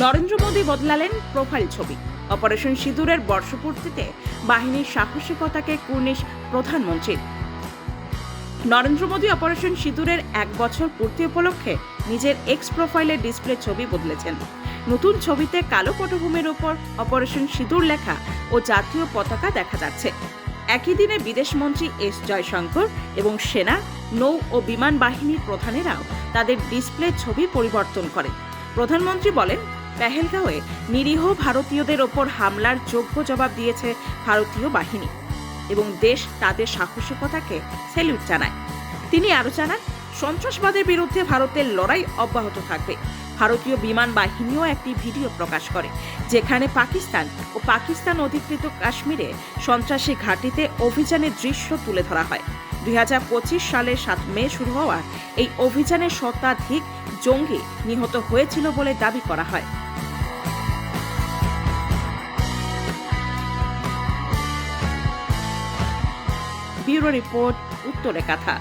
Narendra Modi বদলালেন profile ছবি। Operation সিঁদুরের বর্ষপূর্তিতে বাহিনীর সাহসিকতাকে কুর্নিশ প্রধানমন্ত্রীর। নরেন্দ্র মোদী অপারেশন সিঁদুরের 1 বছর পূর্তি উপলক্ষে নিজের এক্স প্রোফাইলের ডিসপ্লে ছবি বদলেছেন। নতুন ছবিতে কালো পটভূমির উপর অপারেশন সিঁদুর লেখা ও জাতীয় পতাকা দেখা যাচ্ছে। একই দিনে বিদেশমন্ত্রী এস জয়শঙ্কর এবং সেনা, নৌ ও বিমান বাহিনীর প্রধানেরাও তাদের ডিসপ্লে ছবি পরিবর্তন করেন। প্রধানমন্ত্রী বলেন, পেহেলগাঁওয়ে নিরীহ ভারতীয়দের ওপর হামলার যোগ্য জবাব দিয়েছে ভারতীয় বাহিনী এবং দেশ তাদের সাহসিকতাকে স্যালুট জানায়। তিনি আরও জানান, সন্ত্রাসবাদের বিরুদ্ধে ভারতের লড়াই অব্যাহত থাকবে। ভারতীয় বিমান বাহিনীও একটি ভিডিও প্রকাশ করে, যেখানে পাকিস্তান অধিকৃত কাশ্মীরে সন্ত্রাসী ঘাঁটিতে অভিযানের দৃশ্য তুলে ধরা হয়। 2025 সালের 7 মে শুরু হওয়া এই অভিযানে শতাধিক জঙ্গি নিহত হয়েছিল বলে দাবি করা হয়। ব্যুরো রিপোর্ট, উত্তরে কথা।